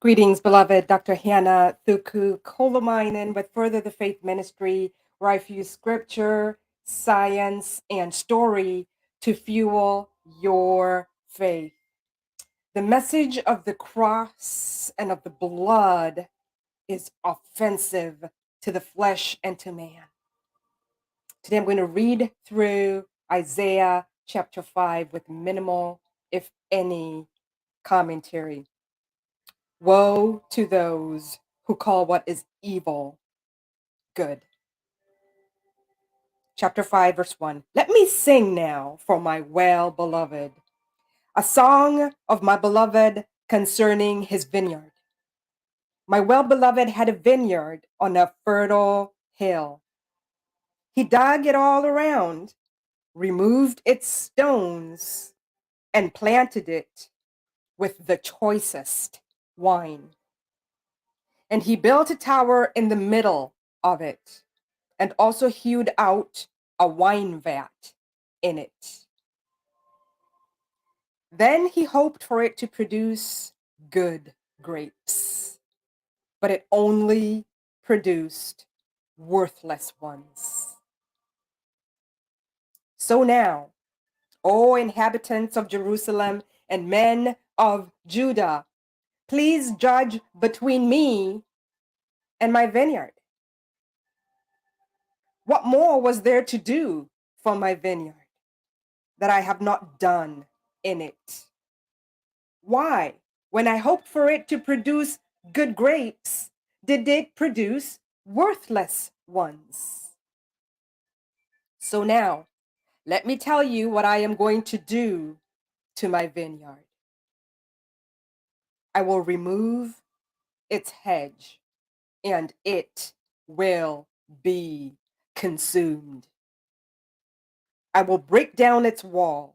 Greetings, beloved Dr. Hannah Thuku Kolomainen with Further the Faith Ministry, where I fuse scripture, science, and story to fuel your faith. The message of the cross and of the blood is offensive to the flesh and to man. Today I'm going to read through Isaiah chapter 5 with minimal, if any, commentary. Woe to those who call what is evil good. Chapter 5, verse 1. Let me sing now for my well-beloved, a song of my beloved concerning his vineyard. My well-beloved had a vineyard on a fertile hill. He dug it all around, removed its stones, and planted it with the choicest wine. And he built a tower in the middle of it, and also hewed out a wine vat in it. Then he hoped for it to produce good grapes, but it only produced worthless ones. So now, O inhabitants of Jerusalem and men of Judah, please judge between me and my vineyard. What more was there to do for my vineyard that I have not done in it? Why, when I hoped for it to produce good grapes, did it produce worthless ones? So now, let me tell you what I am going to do to my vineyard. I will remove its hedge, and it will be consumed. I will break down its wall,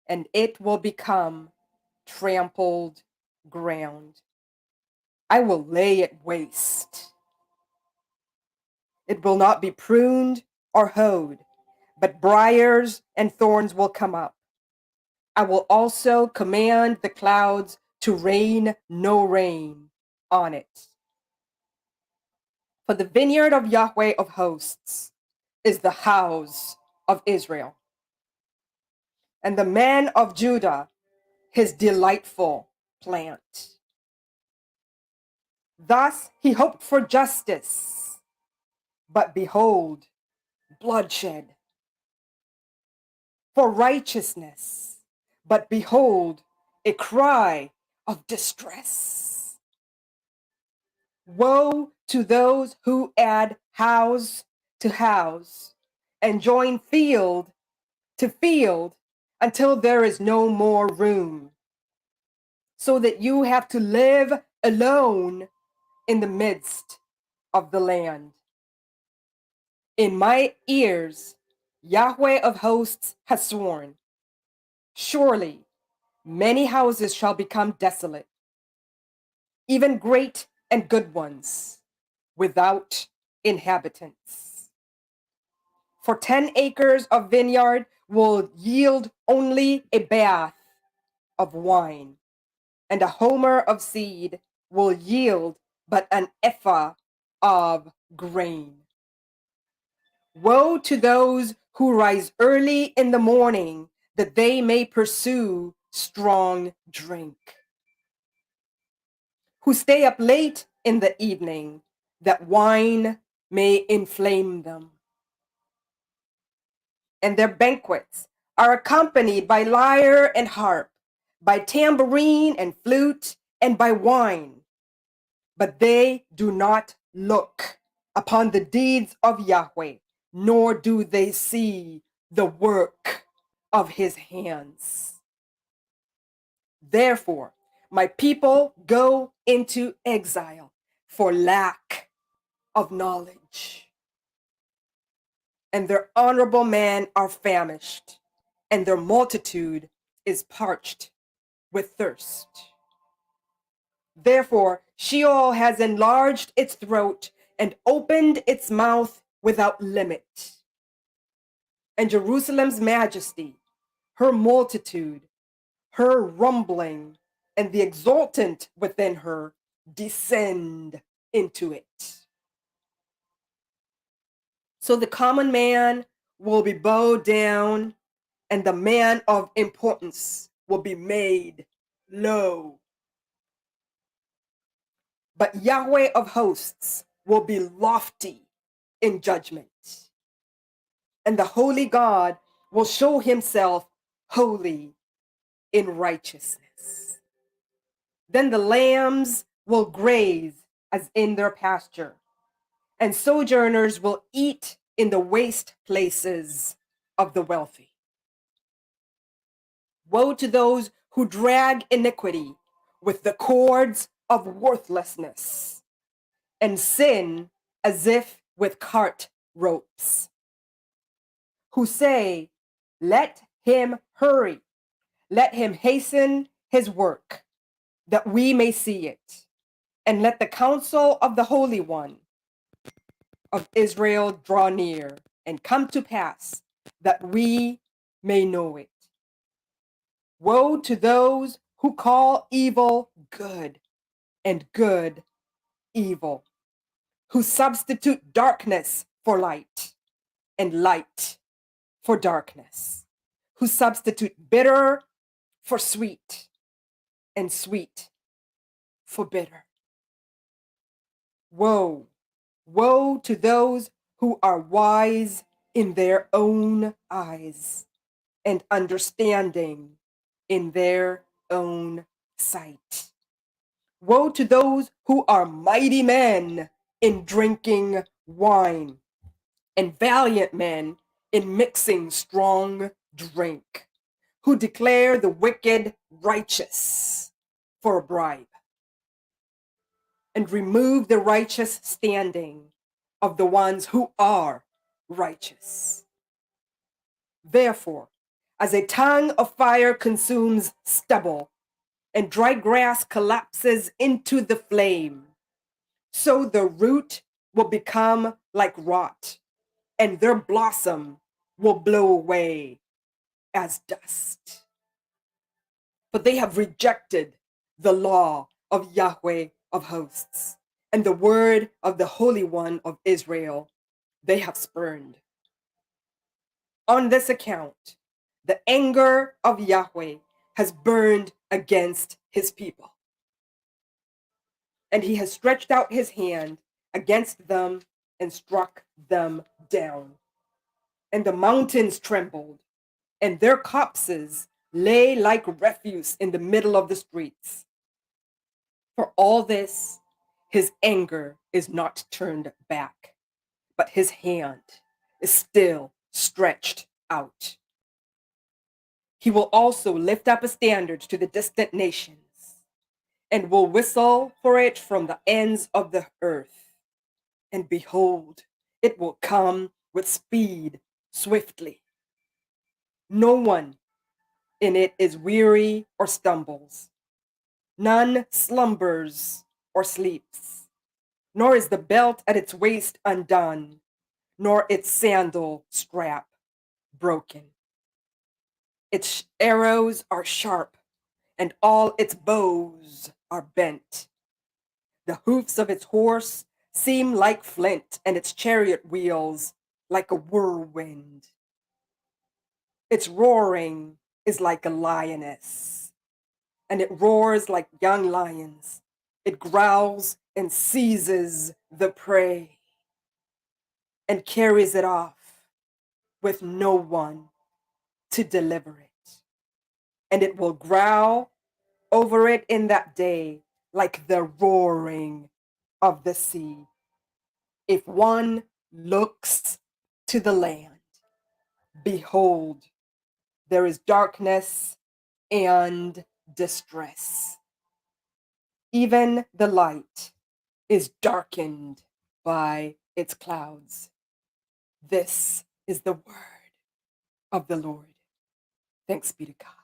and it will become trampled ground. I will lay it waste. It will not be pruned or hoed, but briars and thorns will come up. I will also command the clouds to rain no rain on it. For the vineyard of Yahweh of hosts is the house of Israel, and the man of Judah his delightful plant. Thus he hoped for justice, but behold, bloodshed. For righteousness, but behold, a cry of distress. Woe to those who add house to house and join field to field until there is no more room, so that you have to live alone in the midst of the land. In my ears, Yahweh of hosts has sworn, surely many houses shall become desolate, even great and good ones, without inhabitants. For 10 acres of vineyard will yield only a bath of wine, and a homer of seed will yield but an ephah of grain. Woe to those who rise early in the morning that they may pursue strong drink, who stay up late in the evening that wine may inflame them. And their banquets are accompanied by lyre and harp, by tambourine and flute, and by wine. But they do not look upon the deeds of Yahweh, nor do they see the work of his hands. Therefore, my people go into exile for lack of knowledge, and their honorable men are famished, and their multitude is parched with thirst. Therefore, Sheol has enlarged its throat and opened its mouth without limit. And Jerusalem's majesty, her multitude, her rumbling, and the exultant within her descend into it. So the common man will be bowed down, and the man of importance will be made low. But Yahweh of hosts will be lofty in judgment, and the holy God will show himself holy in righteousness. Then the lambs will graze as in their pasture, and sojourners will eat in the waste places of the wealthy. Woe to those who drag iniquity with the cords of worthlessness, and sin as if with cart ropes, who say, let him hurry, let him hasten his work, that we may see it, and let the counsel of the Holy One of Israel draw near and come to pass, that we may know it. Woe to those who call evil good and good evil, who substitute darkness for light and light for darkness, who substitute bitter for sweet and sweet for bitter. Woe, woe to those who are wise in their own eyes and understanding in their own sight. Woe to those who are mighty men in drinking wine and valiant men in mixing strong drink, who declare the wicked righteous for a bribe and remove the righteous standing of the ones who are righteous. Therefore, as a tongue of fire consumes stubble and dry grass collapses into the flame, so the root will become like rot, and their blossom will blow away as dust. For they have rejected the law of Yahweh of hosts, and the word of the Holy One of Israel they have spurned. On this account, the anger of Yahweh has burned against his people, and he has stretched out his hand against them and struck them down. And the mountains trembled, and their copses lay like refuse in the middle of the streets. For all this, his anger is not turned back, but his hand is still stretched out. He will also lift up a standard to the distant nations and will whistle for it from the ends of the earth. And behold, it will come with speed swiftly. No one in it is weary or stumbles. None slumbers or sleeps, nor is the belt at its waist undone, nor its sandal strap broken. Its arrows are sharp, and all its bows are bent. The hoofs of its horse seem like flint, and its chariot wheels like a whirlwind. Its roaring is like a lioness, and it roars like young lions. It growls and seizes the prey and carries it off with no one to deliver it. And it will growl over it in that day like the roaring of the sea. If one looks to the land, behold, there is darkness and distress. Even the light is darkened by its clouds. This is the word of the Lord. Thanks be to God.